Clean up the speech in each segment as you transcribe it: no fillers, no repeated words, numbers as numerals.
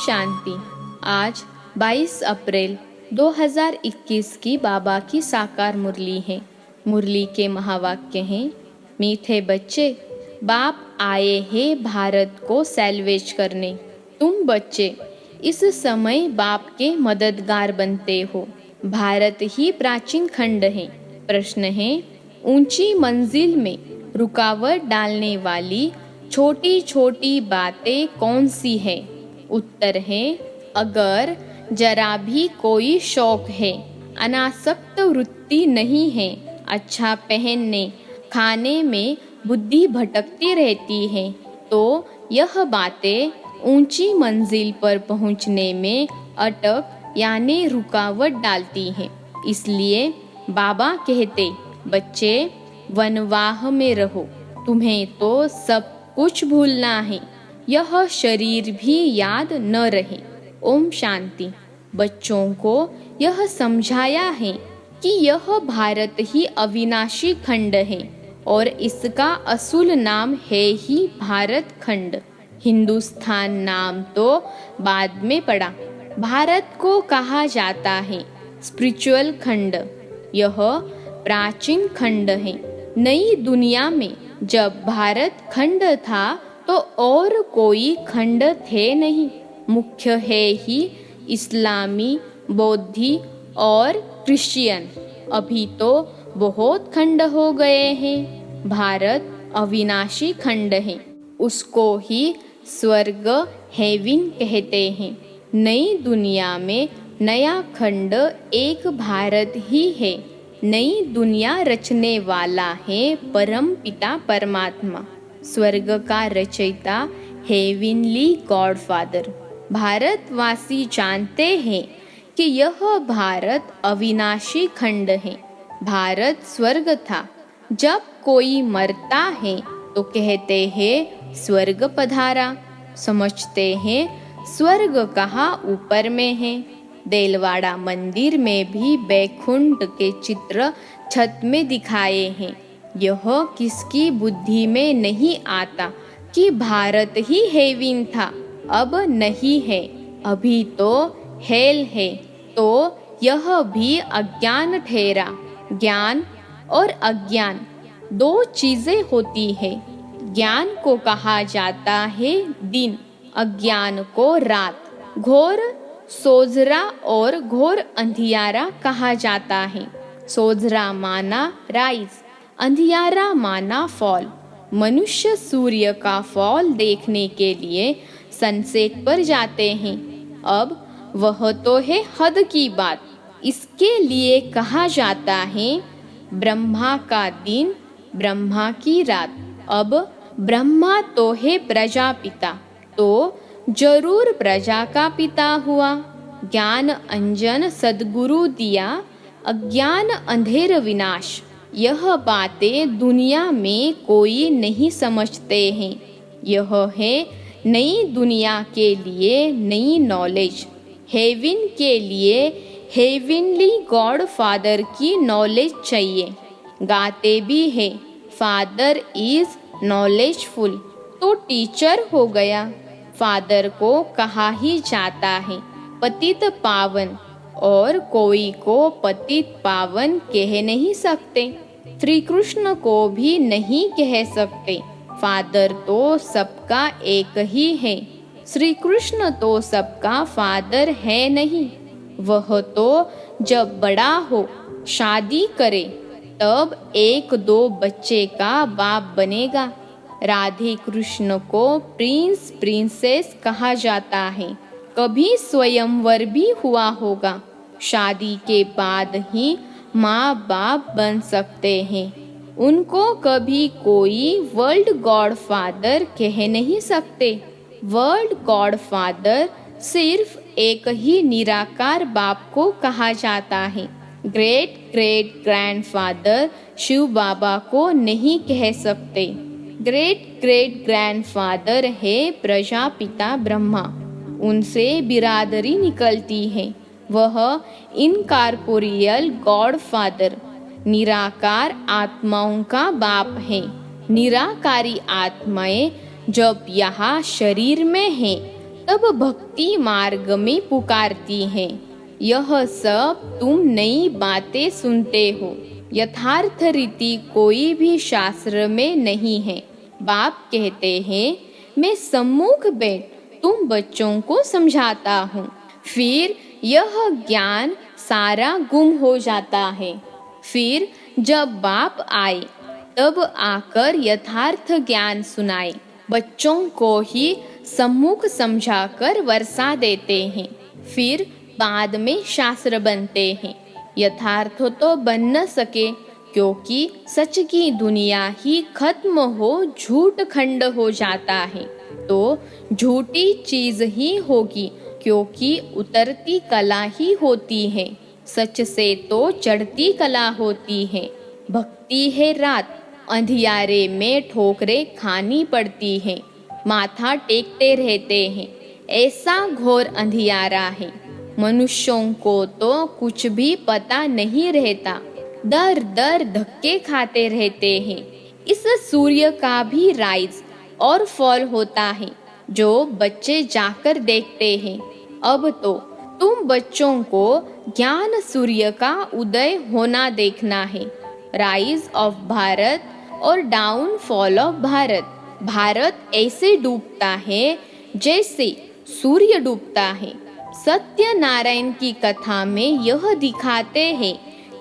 शांति। आज 22 अप्रैल 2021 की बाबा की साकार मुरली है। मुरली के महावाक्य हैं, मीठे बच्चे, बाप आए हैं भारत को सैल्वेज करने। तुम बच्चे इस समय बाप के मददगार बनते हो। भारत ही प्राचीन खंड है। प्रश्न है, ऊंची मंजिल में रुकावट डालने वाली छोटी छोटी बातें कौन सी है? उत्तर है, अगर जरा भी कोई शौक है, अनासक्त वृत्ति नहीं है, अच्छा पहनने खाने में बुद्धि भटकती रहती है, तो यह बातें ऊंची मंजिल पर पहुंचने में अटक यानी रुकावट डालती हैं। इसलिए बाबा कहते, बच्चे वनवाह में रहो, तुम्हें तो सब कुछ भूलना है, यह शरीर भी याद न रहे। ओम शांति। बच्चों को यह समझाया है कि यह भारत ही अविनाशी खंड है और इसका असुल नाम है ही भारत खंड। हिंदुस्तान नाम तो बाद में पड़ा। भारत को कहा जाता है स्पिरिचुअल खंड। यह प्राचीन खंड है। नई दुनिया में जब भारत खंड था तो और कोई खंड थे नहीं। मुख्य है ही इस्लामी, बौद्धी और क्रिश्चियन। अभी तो बहुत खंड हो गए हैं। भारत अविनाशी खंड है। उसको ही स्वर्ग हेवन कहते हैं। नई दुनिया में नया खंड एक भारत ही है। नई दुनिया रचने वाला है परम पिता परमात्मा, स्वर्ग का रचयिता, हेवनली गॉड फादर। भारतवासी जानते हैं कि यह भारत अविनाशी खंड है। भारत स्वर्ग था। जब कोई मरता है तो कहते हैं स्वर्ग पधारा। समझते हैं स्वर्ग कहाँ ऊपर में है। देलवाड़ा मंदिर में भी बैकुंठ के चित्र छत में दिखाए हैं। यह किसकी बुद्धि में नहीं आता कि भारत ही हेवन था, अब नहीं है, अभी तो हेल है। तो यह भी अज्ञान ठहरा। ज्ञान और अज्ञान दो चीजें होती है। ज्ञान को कहा जाता है दिन, अज्ञान को रात। घोर सोजरा और घोर अंधियारा कहा जाता है। सोजरा माना राइज, अंधियारा माना फॉल। मनुष्य सूर्य का फॉल देखने के लिए सनसेट पर जाते हैं। अब वह तो है हद की बात। इसके लिए कहा जाता है ब्रह्मा का दिन, ब्रह्मा की रात। अब ब्रह्मा तो है प्रजापिता, तो जरूर प्रजा का पिता हुआ। ज्ञान अंजन सद्गुरु दिया, अज्ञान अंधेर विनाश। यह बातें दुनिया में कोई नहीं समझते हैं। यह है नई दुनिया के लिए नई नॉलेज। हेवन के लिए हेवनली गॉड फादर की नॉलेज चाहिए। गाते भी है फादर इज नॉलेजफुल, तो टीचर हो गया। फादर को कहा ही जाता है पतित पावन, और कोई को पतित पावन कह नहीं सकते। श्री कृष्ण को भी नहीं कह सकते। फादर तो सबका एक ही है। श्री कृष्ण तो सबका फादर है नहीं। वह तो जब बड़ा हो, शादी करे, तब एक दो बच्चे का बाप बनेगा। राधे कृष्ण को प्रिंस प्रिंसेस कहा जाता है। कभी स्वयंवर भी हुआ होगा। शादी के बाद ही माँ बाप बन सकते हैं। उनको कभी कोई वर्ल्ड गॉड फादर कह नहीं सकते। वर्ल्ड गॉड फादर सिर्फ एक ही निराकार बाप को कहा जाता है। ग्रेट ग्रेट ग्रैंडफादर शिव बाबा को नहीं कह सकते। ग्रेट ग्रेट ग्रैंडफादर है प्रजापिता ब्रह्मा, उनसे बिरादरी निकलती है। वह इनकॉर्पोरियल गॉड फादर निराकार आत्माओं का बाप है। निराकारी आत्माएं जब यहाँ शरीर में हैं तब भक्ति मार्ग में पुकारती हैं। यह सब तुम नई बातें सुनते हो, यथार्थ रीति कोई भी शास्त्र में नहीं है। बाप कहते हैं, मैं सम्मुख बैठ तुम बच्चों को समझाता हूँ। फिर यह ज्ञान सारा गुम हो जाता है। फिर जब बाप आए तब आकर यथार्थ ज्ञान सुनाए। बच्चों को ही सम्मुख समझाकर वर्षा देते हैं। फिर बाद में शास्त्र बनते हैं। यथार्थ तो बन न सके, क्योंकि सच की दुनिया ही खत्म हो झूठ खंड हो जाता है, तो झूठी चीज ही होगी, क्योंकि उतरती कला ही होती है। सच से तो चढ़ती कला होती है। भक्ति है रात, अंधियारे में ठोकरें खानी पड़ती है। माथा टेकते रहते हैं, ऐसा घोर अंधियारा है। मनुष्यों को तो कुछ भी पता नहीं रहता, दर दर धक्के खाते रहते हैं। इस सूर्य का भी राइज और फॉल होता है, जो बच्चे जाकर देखते हैं। अब तो तुम बच्चों को ज्ञान सूर्य का उदय होना देखना है। राइज ऑफ भारत और डाउनफॉल ऑफ भारत। भारत ऐसे डूबता है जैसे सूर्य डूबता है। सत्यनारायण की कथा में यह दिखाते हैं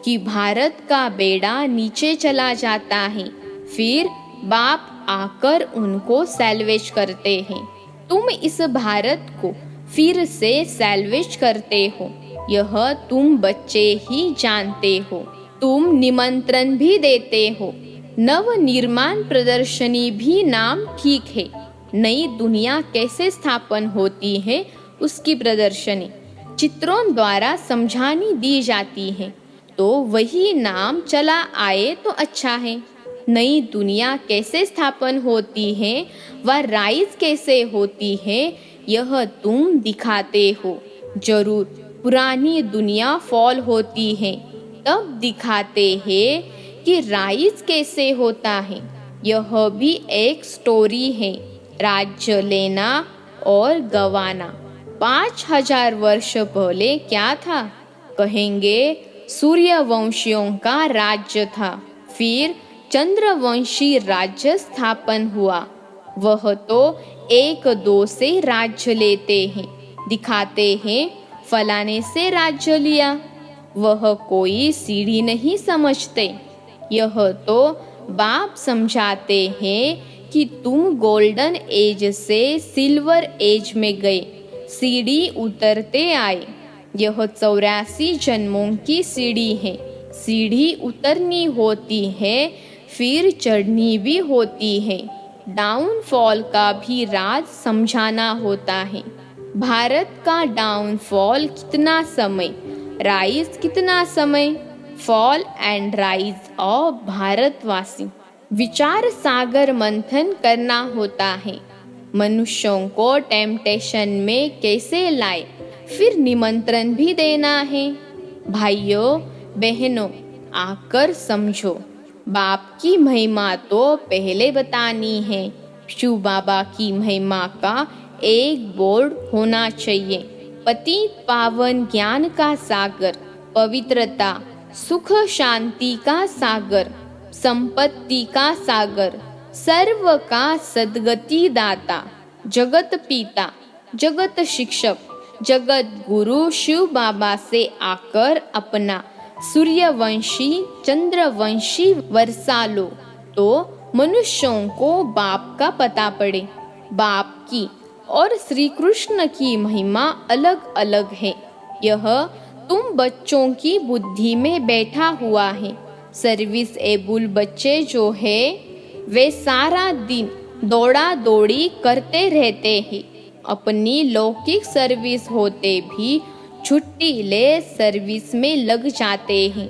कि भारत का बेड़ा नीचे चला जाता है, फिर बाप आकर उनको सैल्वेज करते हैं। तुम इस भारत को फिर से सैल्वेज करते हो, यह तुम बच्चे ही जानते हो। तुम निमंत्रण भी देते हो। नव निर्माण प्रदर्शनी भी नाम ठीक है। नई दुनिया कैसे स्थापन होती है उसकी प्रदर्शनी चित्रों द्वारा समझानी दी जाती है, तो वही नाम चला आए तो अच्छा है। नई दुनिया कैसे स्थापन होती है व राइज कैसे होती है, यह तुम दिखाते हो। जरूर पुरानी दुनिया फॉल होती है, तब दिखाते हैं कि राइज कैसे होता है। यह भी एक स्टोरी है। राज्य लेना और गवाना। 5000 वर्ष पहले क्या था? कहेंगे सूर्यवंशियों का राज्य था। फिर चंद्रवंशी राज्य स्थापन हुआ। वह तो 1-2 से राज्य लेते हैं, दिखाते हैं फलाने से राज्य लिया। वह कोई सीढ़ी नहीं समझते। यह तो बाप समझाते हैं कि तुम गोल्डन एज से सिल्वर एज में गए, सीढ़ी उतरते आए। यह 84 जन्मों की सीढ़ी है। सीढ़ी उतरनी होती है, फिर चढ़नी भी होती है। डाउनफॉल का भी राज समझाना होता है। भारत का डाउनफॉल कितना समय, राइज कितना समय, फॉल एंड राइज ऑफ भारतवासी। विचार सागर मंथन करना होता है। मनुष्यों को टेम्पटेशन में कैसे लाए, फिर निमंत्रण भी देना है। भाइयों बहनों, आकर समझो। बाप की महिमा तो पहले बतानी है। शिव बाबा की महिमा का एक बोर्ड होना चाहिए। पतित पावन ज्ञान का सागर, पवित्रता, सुख शांति का सागर, संपत्ति का सागर, सर्व का सद्गति दाता, जगत पिता, जगत शिक्षक, जगत गुरु शिव बाबा से आकर अपना सूर्यवंशी चंद्रवंशी वर्षा लो, तो मनुष्यों को बाप का पता पड़े। बाप की और श्री कृष्ण की महिमा अलग अलग है। यह तुम बच्चों की बुद्धि में बैठा हुआ है। सर्विस एबुल बच्चे जो है वे सारा दिन दौड़ा दौड़ी करते रहते हैं। अपनी लौकिक सर्विस होते भी छुट्टी ले सर्विस में लग जाते हैं।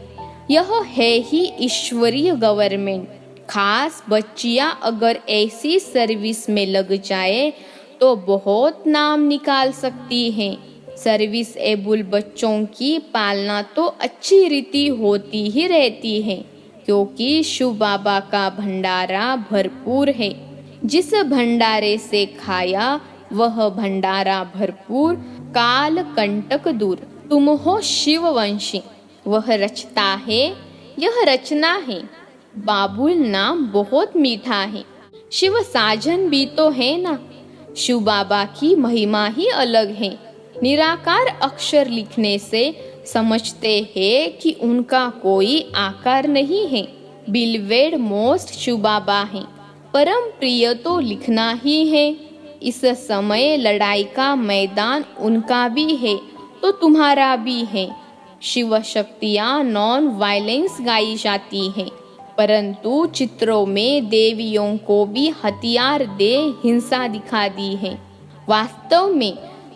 यह है ही ईश्वरीय गवर्नमेंट। खास बच्चियां अगर ऐसी सर्विस में लग जाए तो बहुत नाम निकाल सकती हैं। सर्विस एबुल बच्चों की पालना तो अच्छी रीति होती ही रहती है, क्योंकि शिव बाबा का भंडारा भरपूर है। जिस भंडारे से खाया वह भंडारा भरपूर, काल कंटक दूर। तुम हो शिववंशी, वह रचता है, यह रचना है। बाबुल नाम बहुत मीठा है, शिव साजन भी तो है ना। शिव बाबा की महिमा ही अलग है। निराकार अक्षर लिखने से समझते हैं कि उनका कोई आकार नहीं है। बिलवेड मोस्ट शिव बाबा है, परम प्रिय तो लिखना ही है। इस समय लड़ाई का मैदान उनका भी है तो तुम्हारा भी है। शिव शक्तियाँ नॉन वायलेंस गाई जाती है, परंतु चित्रों में देवियों को भी हथियार दे हिंसा दिखा दी है। वास्तव में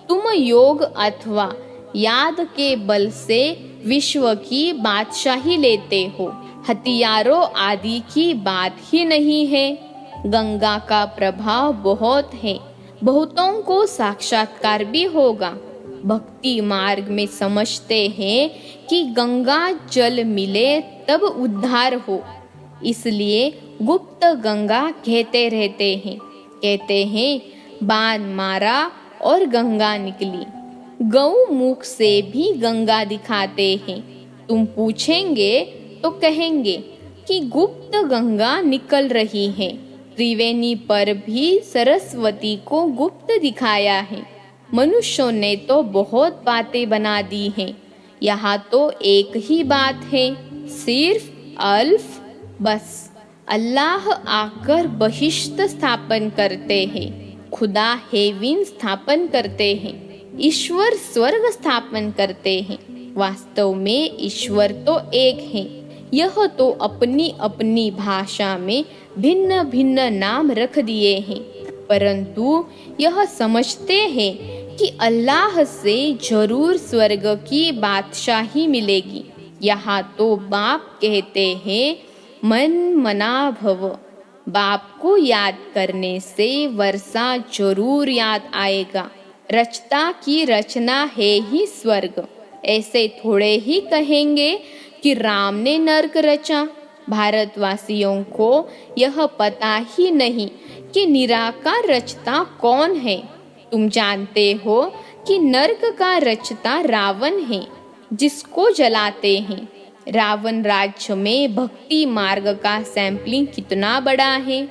तुम योग अथवा याद के बल से विश्व की बादशाही लेते हो, हथियारों आदि की बात ही नहीं है। गंगा का प्रभाव बहुत है, बहुतों को साक्षात्कार भी होगा। भक्ति मार्ग में समझते हैं कि गंगा जल मिले तब उद्धार हो, इसलिए गुप्त गंगा कहते रहते हैं। कहते हैं बाण मारा और गंगा निकली। गौ मुख से भी गंगा दिखाते हैं। तुम पूछेंगे तो कहेंगे कि गुप्त गंगा निकल रही है। त्रिवेणी पर भी सरस्वती को गुप्त दिखाया है। मनुष्यों ने तो बहुत बातें बना दी हैं, यहाँ तो एक ही बात है, सिर्फ अल्फ बस। अल्लाह आकर बहिश्त स्थापन करते हैं, खुदा हेविन स्थापन करते हैं, ईश्वर स्वर्ग स्थापन करते हैं। वास्तव में ईश्वर तो एक है, यह तो अपनी अपनी भाषा में भिन्न भिन्न नाम रख दिए हैं, परंतु यह समझते हैं कि अल्लाह से जरूर स्वर्ग की बादशाही मिलेगी। यहाँ तो बाप कहते हैं मन मना भव, बाप को याद करने से वर्षा जरूर याद आएगा। रचता की रचना है ही स्वर्ग। ऐसे थोड़े ही कहेंगे कि राम ने नर्क रचा। भारतवासियों को यह पता ही नहीं कि निराकार रचता कौन है। तुम जानते हो कि नर्क का रचता रावण है, जिसको जलाते हैं। रावण राज्य में भक्ति मार्ग का सैंपलिंग कितना बड़ा है।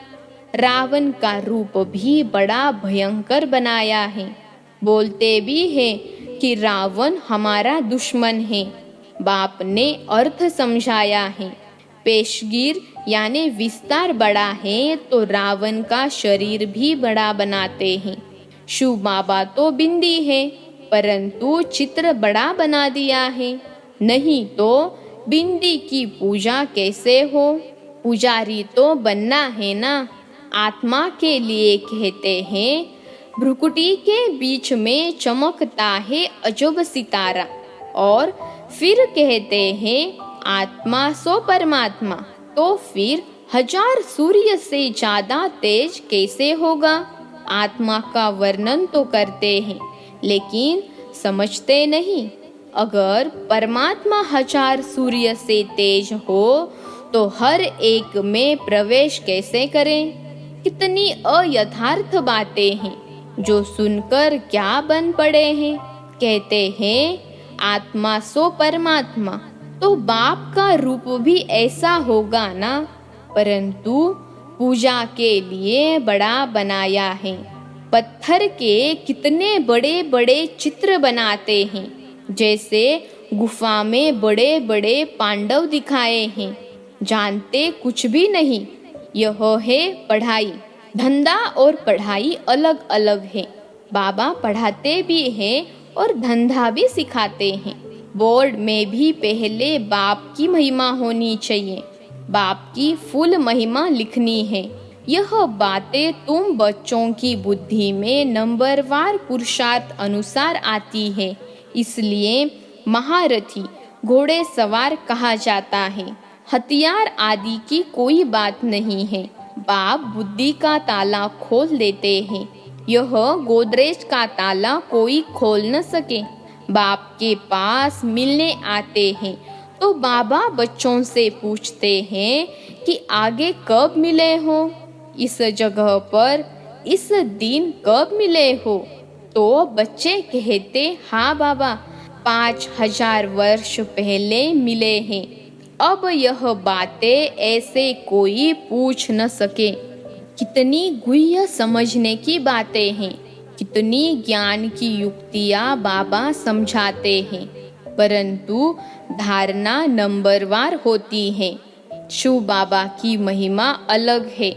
रावण का रूप भी बड़ा भयंकर बनाया है। बोलते भी है कि रावण हमारा दुश्मन है। बाप ने अर्थ समझाया है। पेशगीर यानी विस्तार बड़ा है तो रावण का शरीर भी बड़ा बनाते हैं। शिव बाबा तो बिंदी है, परंतु चित्र बड़ा बना दिया है। नहीं तो बिंदी की पूजा कैसे हो। पुजारी तो बनना है ना। आत्मा के लिए कहते हैं भ्रुकुटी के बीच में चमकता है अजब सितारा, और फिर कहते हैं आत्मा सो परमात्मा, तो फिर 1000 सूर्य से ज्यादा तेज कैसे होगा। आत्मा का वर्णन तो करते हैं, लेकिन समझते नहीं। अगर परमात्मा 1000 सूर्य से तेज हो तो हर एक में प्रवेश कैसे करें। कितनी अयथार्थ बातें हैं जो सुनकर क्या बन पड़े हैं। कहते हैं आत्मा सो परमात्मा, तो बाप का रूप भी ऐसा होगा ना, परंतु पूजा के लिए बड़ा बनाया है। पत्थर के कितने बड़े बड़े चित्र बनाते हैं, जैसे गुफा में बड़े बड़े पांडव दिखाए हैं। जानते कुछ भी नहीं। यह है पढ़ाई। धंधा और पढ़ाई अलग अलग है। बाबा पढ़ाते भी हैं और धंधा भी सिखाते हैं। बोर्ड में भी पहले बाप की महिमा होनी चाहिए। बाप की फुल महिमा लिखनी है। यह बातें तुम बच्चों की बुद्धि में नंबरवार पुरुषार्थ अनुसार आती है। इसलिए महारथी घोड़े सवार कहा जाता है। हथियार आदि की कोई बात नहीं है। बाप बुद्धि का ताला खोल देते हैं। यह गोदरेज का ताला कोई खोल न सके। बाप के पास मिलने आते हैं तो बाबा बच्चों से पूछते हैं कि आगे कब मिले हो। इस जगह पर इस दिन कब मिले हो? तो बच्चे कहते, हाँ बाबा, 5000 वर्ष पहले मिले हैं। अब यह बातें ऐसे कोई पूछ न सके। कितनी गुह्य समझने की बातें हैं, कितनी ज्ञान की युक्तियाँ बाबा समझाते हैं, परंतु धारणा नंबरवार होती है। शिव बाबा की महिमा अलग है,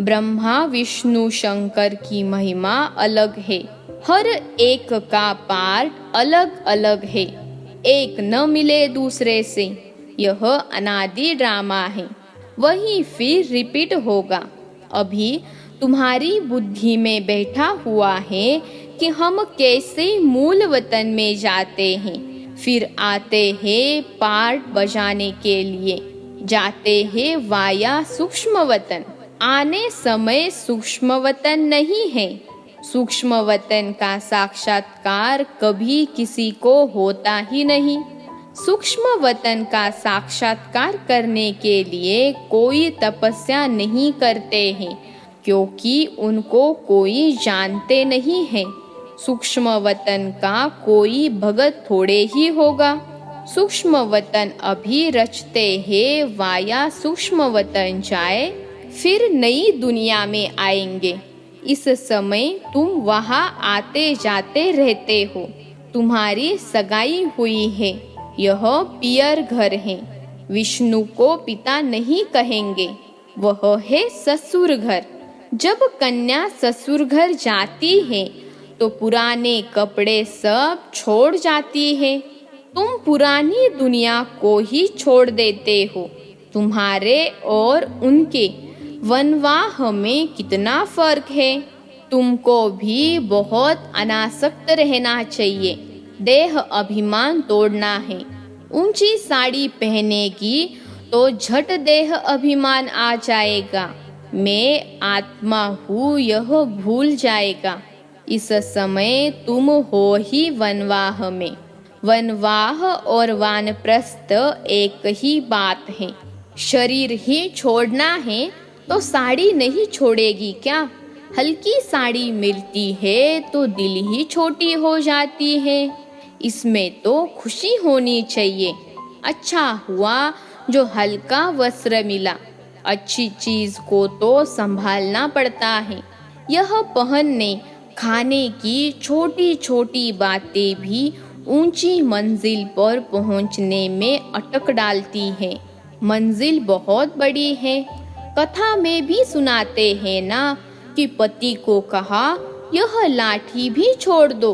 ब्रह्मा विष्णु शंकर की महिमा अलग है। हर एक का पार्ट अलग अलग है, एक न मिले दूसरे से। यह अनादि ड्रामा है, वही फिर रिपीट होगा। अभी तुम्हारी बुद्धि में बैठा हुआ है कि हम कैसे मूल वतन में जाते हैं, फिर आते हैं पार्ट बजाने के लिए, जाते हैं वाया सूक्ष्म वतन। आने समय सूक्ष्म वतन नहीं है। सूक्ष्म वतन का साक्षात्कार कभी किसी को होता ही नहीं। सूक्ष्म वतन का साक्षात्कार करने के लिए कोई तपस्या नहीं करते हैं, क्योंकि उनको कोई जानते नहीं है। सूक्ष्म वतन का कोई भगत थोड़े ही होगा। सूक्ष्म वतन अभी रचते हैं, वाया सूक्ष्म वतन जाए, फिर नई दुनिया में आएंगे। इस समय तुम वहाँ आते जाते रहते हो। तुम्हारी सगाई हुई है, यह पियर घर है। विष्णु को पिता नहीं कहेंगे, वह है ससुर घर। जब कन्या ससुर घर जाती है तो पुराने कपड़े सब छोड़ जाती है। तुम पुरानी दुनिया को ही छोड़ देते हो। तुम्हारे और उनके वनवाह में कितना फर्क है। तुमको भी बहुत अनासक्त रहना चाहिए। देह अभिमान तोड़ना है। ऊंची साड़ी पहनेगी तो झट देह अभिमान आ जाएगा। मैं आत्मा हूँ यह भूल जाएगा। इस समय तुम हो ही वनवाह में। वनवाह और वानप्रस्थ एक ही बात है। शरीर ही छोड़ना है तो साड़ी नहीं छोड़ेगी क्या? हल्की साड़ी मिलती है तो दिल ही छोटी हो जाती है। इसमें तो खुशी होनी चाहिए। अच्छा हुआ जो हल्का वस्त्र मिला। अच्छी चीज को तो संभालना पड़ता है। यह पहनने खाने की छोटी छोटी बातें भी ऊंची मंजिल पर पहुंचने में अटक डालती है। मंजिल बहुत बड़ी है। कथा में भी सुनाते हैं ना कि पति को कहा यह लाठी भी छोड़ दो।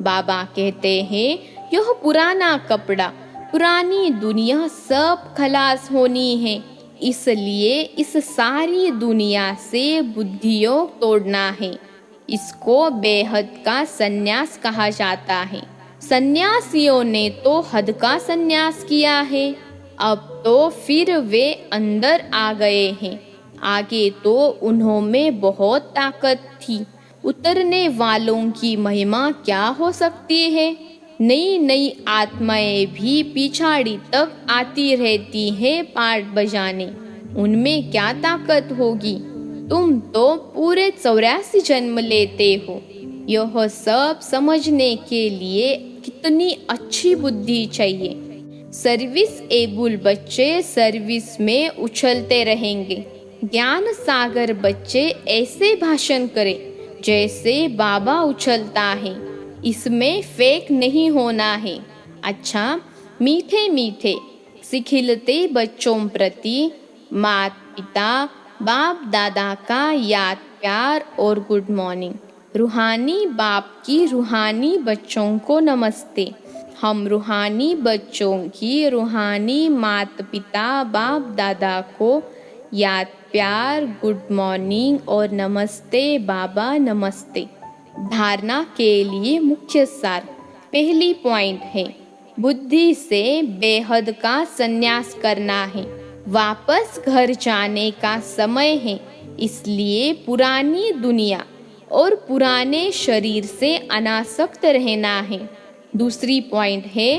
बाबा कहते हैं यह पुराना कपड़ा, पुरानी दुनिया सब खलास होनी है। इसलिए इस सारी दुनिया से बुद्धियोग तोड़ना है। इसको बेहद का सन्यास कहा जाता है। सन्यासियों ने तो हद का सन्यास किया है। अब तो फिर वे अंदर आ गए हैं। आगे तो उन्हों में बहुत ताकत थी। उतरने वालों की महिमा क्या हो सकती है। नई नई आत्माएं भी पिछाड़ी तक आती रहती है पार्ट बजाने। उनमें क्या ताकत होगी। तुम तो पूरे 84 जन्म लेते हो। यह सब समझने के लिए कितनी अच्छी बुद्धि चाहिए। सर्विस एबुल बच्चे सर्विस में उछलते रहेंगे। ज्ञान सागर बच्चे ऐसे भाषण करें जैसे बाबा उछलता है। इसमें फेक नहीं होना है। अच्छा, मीठे मीठे सिखिलते बच्चों प्रति माता पिता बाप दादा का याद प्यार और गुड मॉर्निंग। रूहानी बाप की रूहानी बच्चों को नमस्ते। हम रूहानी बच्चों की रूहानी माता पिता बाप दादा को याद प्यार गुड मॉर्निंग और नमस्ते बाबा नमस्ते। धारणा के लिए मुख्य सार। पहली पॉइंट है बुद्धि से बेहद का संन्यास करना है। वापस घर जाने का समय है। इसलिए पुरानी दुनिया और पुराने शरीर से अनासक्त रहना है। दूसरी पॉइंट है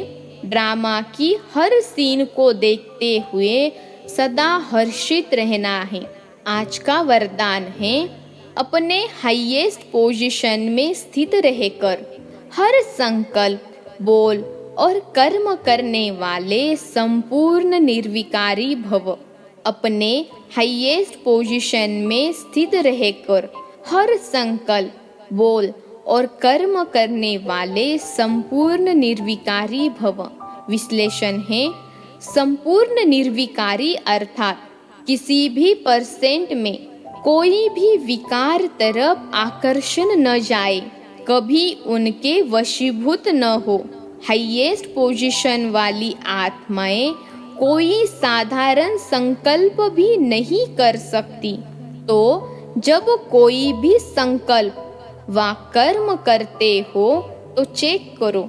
ड्रामा की हर सीन को देखते हुए सदा हर्षित रहना है। आज का वरदान है अपने हाईएस्ट पोजीशन में स्थित रहकर हर संकल्प, बोल और कर्म करने वाले संपूर्ण निर्विकारी भव। अपने हाईएस्ट पोजीशन में स्थित रहकर हर संकल्प, बोल और कर्म करने वाले संपूर्ण निर्विकारी भव। विश्लेषण है, संपूर्ण निर्विकारी अर्थात किसी भी परसेंट में कोई भी विकार तरफ आकर्षण न जाए, कभी उनके वशीभूत न हो। हाईएस्ट पोजीशन वाली आत्माएं कोई साधारण संकल्प भी नहीं कर सकती। तो जब कोई भी संकल्प व कर्म करते हो तो चेक करो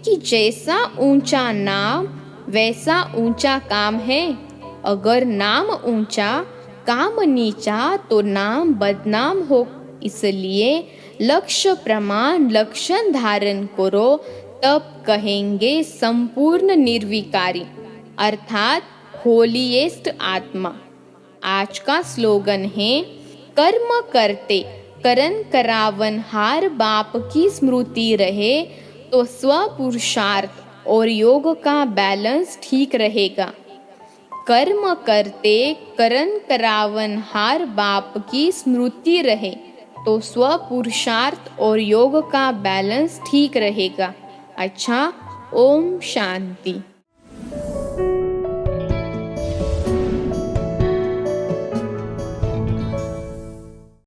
कि जैसा ऊंचा नाम वैसा ऊंचा काम है। अगर नाम ऊंचा काम नीचा तो नाम बदनाम हो। इसलिए लक्ष्य प्रमाण लक्षण धारण करो, तब कहेंगे संपूर्ण निर्विकारी अर्थात होलीएस्ट आत्मा। आज का स्लोगन है, कर्म करते करन करावन हार बाप की स्मृति रहे तो स्वपुरुषार्थ और योग का बैलेंस ठीक रहेगा। कर्म करते करन करावन हार बाप की स्मृति रहे तो स्वपुरुषार्थ और योग का बैलेंस ठीक रहेगा। अच्छा, ओम शांति।